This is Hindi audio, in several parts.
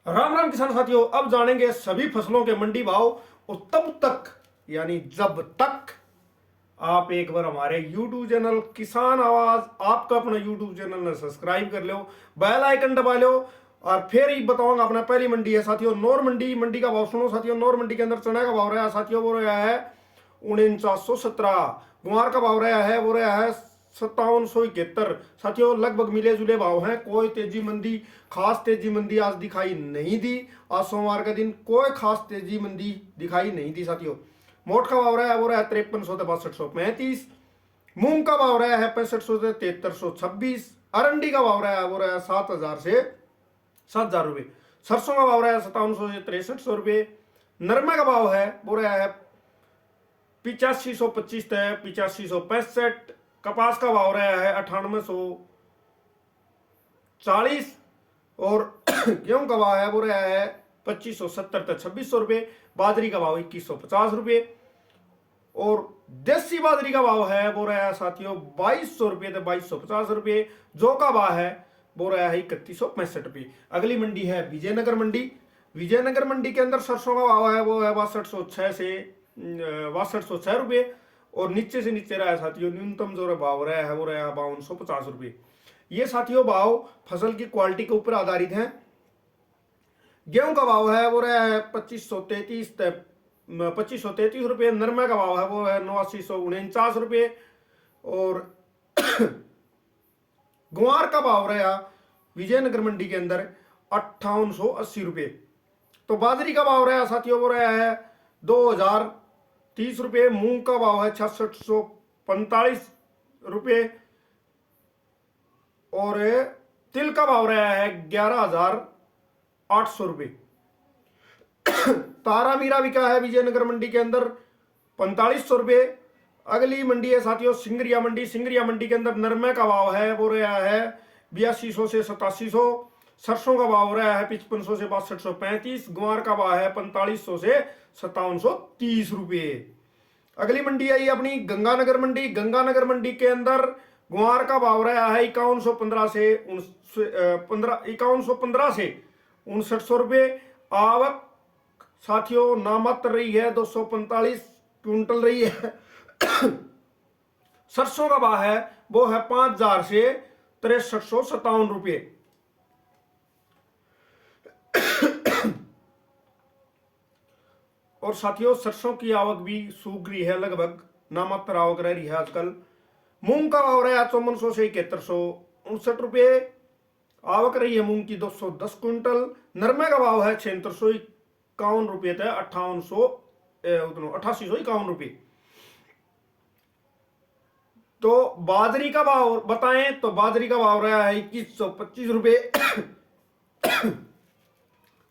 राम राम किसान साथियों, अब जानेंगे सभी फसलों के मंडी भाव। और तब तक यानी जब तक आप एक बार हमारे YouTube चैनल किसान आवाज, आपका अपना YouTube चैनल ने सब्सक्राइब कर लो, बेल आइकन दबा लो। और फिर ही बताऊंगा अपना पहली मंडी है साथियों नौर मंडी। मंडी का भाव सुनो साथियों। नौर मंडी के अंदर चना का भाव रहा है साथियों, वो रहा है 4917। गुआर का भाव रहा है, वो रहा है 5771। साथियों लगभग मिले जुले भाव हैं। कोई तेजी मंदी, खास तेजी मंदी आज दिखाई नहीं दी। आज सोमवार का दिन कोई खास तेजी मंदी दिखाई नहीं दी साथियों। मोट का भाव रहा है, वो रहा है 5300 से 6235। मूंग का भाव रहा है 6500 से 7326। अरंडी का भाव रहा है, वो रहा है 7000 से 7000 रुपये। सरसों का भाव रहा है 5700 से 6300 रुपये। नरमे का भाव है, वो रहा है 8525 से 8565। कपास का भाव रहा है 9840। और गेहूं का भाव है, वो रहा है 2570 से 2600 रुपये। बाजरी का भाव 2150 रुपये। और देसी बाजरी का भाव है, वो रहा है साथियों 2200 रुपये से 2250 रुपये। जौ का भाव है, वो रहा है 3165 रुपये। अगली मंडी है विजयनगर मंडी। विजयनगर मंडी के अंदर सरसों का भाव है, वो है 6206 से 6206 रुपये। और नीचे से नीचे रहा है साथियों न्यूनतम जो भाव रहा है, वो रहा है 5250 रुपये। ये साथियों भाव फसल की क्वालिटी के ऊपर आधारित है। गेहूं का भाव है, वो रहा है 2533 रुपये। नरमे का भाव है, वो है 8949 रुपये। और गुआर का भाव रहा विजयनगर मंडी के अंदर 5880 रुपये। तो बाजरी का भाव रहा साथियों, वो रहा है 2030 रुपये। मूंग का भाव है 6645 रुपये। और तिल का भाव रहा है 11800 रुपये। तारा मीरा बिका है विजयनगर मंडी के अंदर 4500 रुपये। अगली मंडी है साथियों सिंगरिया मंडी। सिंगरिया मंडी के अंदर नरमे का भाव है, वो रहा है 8200 से 8700। सरसों का भाव रहा है 5500 से 6235। गुआर का भाव है 4500 से 5730 रुपये। अगली मंडी आई अपनी गंगानगर मंडी। गंगानगर मंडी के अंदर गुआर का भाव रहा है 5115 से 5115 से 5900 रुपये। आवक साथियों नामात्र रही है 245 क्विंटल रही है। सरसों का भाव है, वो है 5000 से 6357 रुपये। और साथियों सरसों की आवक भी सूख रही है, लगभग नामात्र आवक रह रही है आजकल। मूंग का भाव रहा है 5400 से 7159 रुपये। आवक रही है मूंग की 210 क्विंटल। नरमे का भाव है 7651 रुपये थे 8851 रुपये। तो बाजरी का भाव बताएं तो बाजरी का भाव रहा है 2125 रुपये।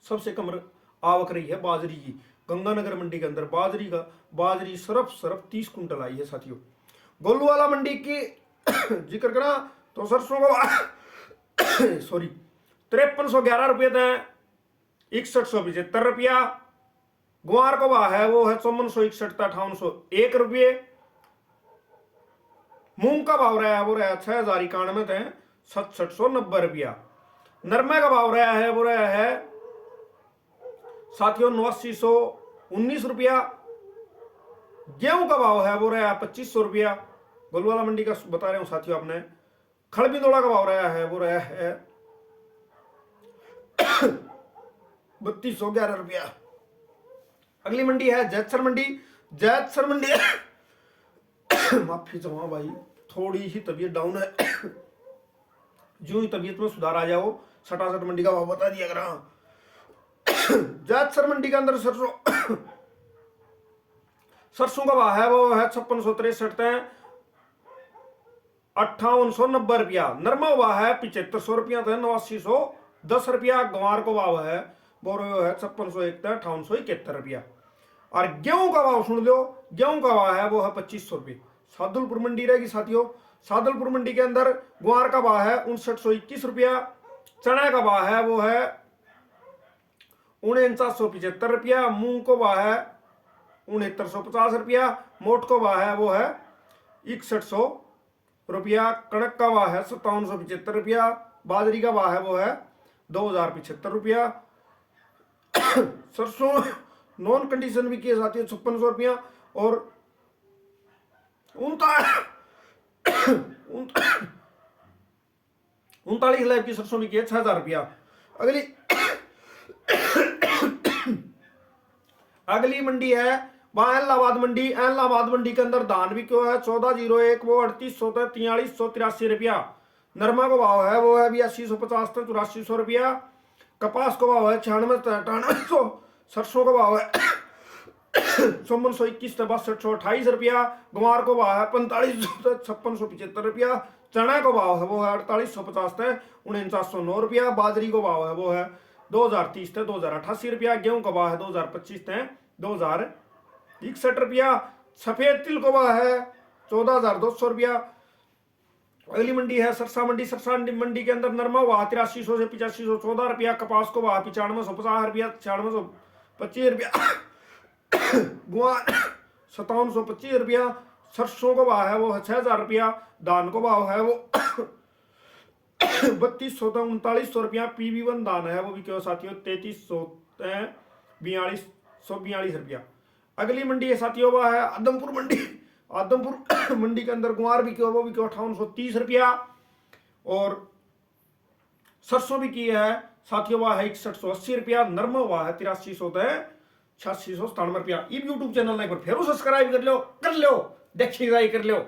सबसे कम आवक रही है बाजरी की गंगानगर मंडी के अंदर। बाजरी सरफ 30 कुंटल आई है साथियों। गोलूवाला मंडी की जिक्र करा तो सरसों का सॉरी 5311 रुपये थे 6175 रुपया। गुआर का भाव है, वो है 5461 था 5801 रुपये। मूंग का भाव रहा है, वो रहा 6091 थे 6790 रुपया। नरमे का भाव रहा है, वो रहा है साथियों 8919 रुपया। गेहूं का भाव है, वो रहा है 2500 रुपया। गोलवाला मंडी का बता रहे हूं साथियों आपने। खड़बिंदोड़ा का भाव रहा है, वो रहा है 3211 रुपया। अगली मंडी है जैतसर मंडी। जैतसर मंडी माफी चाहूंगा भाई, थोड़ी ही तबीयत डाउन है। जो ही तबीयत में सुधार आ जाओ सटासट मंडी का भाव बता दिया करा। जैतसर मंडी के अंदर सरसों का भाव है, वो है 5663 है 5890 रुपया। नरमा भाव है 7500 रुपया थे 8910 रुपया। गंवार को भाव है, वो है 5601 थे 5871 रुपया। और गेहूं का भाव सुन लो। गेहूं का भाव है, वो है 2500 रुपये। सादुलपुर मंडी रहेगी साथियों। सादुलपुर मंडी के अंदर गुआर का भाव है 5921 रुपया। चना का भाव है, वो है 4975 रुपया। मूंग को भाव है 6950 रुपया। मोट को भाव है, वो है 6100 रुपया। कणक का भाव है 5775 रुपया। बाजरी का भाव है, वो है 2075 रुपया। सरसों नॉन कंडीशन भी की जाती है 5600 रुपया। और 39 लाख की सरसों भी की है 6000 रुपया। अगली अगली मंडी है वहां इलाहाबाद मंडी। इलाहाबाद मंडी के अंदर धान भी क्यों है 1401 वो 3800 4383 रुपया। नरमा का भाव है वो है भी 8050 से 8400 रुपया। कपास का भाव है 96 सरसों का भाव है 5421 से 6228 रुपया। गुमार को भाव है 4500 से 5675 रुपया। चना का भाव है वो है 4850 से 4909 रुपया। बाजरी को भाव है वो है 2030 से 2088 रुपया। गेहूं का भाव है 2025 से 2061 रुपया। सफेद तिल को भाव है 14200 रुपया। अगली मंडी है सरसा मंडी। सरसा मंडी के अंदर नरमा हुआ 8300 से 8514 रुपया। कपास को भाव 9550 रुपया 9625 रुपया। गुआर 5725 रुपया। सरसों का भाव है वो 6000 रुपया। धान को भाव है वो 3200 से 3900 रुपया। PB1 धान है वो भी क्यों साथियों 3300 4242 रुपया। अगली मंडी है साथियों वह है आदमपुर मंडी। आदमपुर मंडी के अंदर गुआर भी क्यों वो भी क्यों 5830 रुपया। और सरसों भी की है साथियों वह है 6180 रुपया। नरमा हुआ है 8300 से 8697 रुपया। यूट्यूब चैनल ने एक बार फिर सब्सक्राइब कर लो देखिएगा कर लो।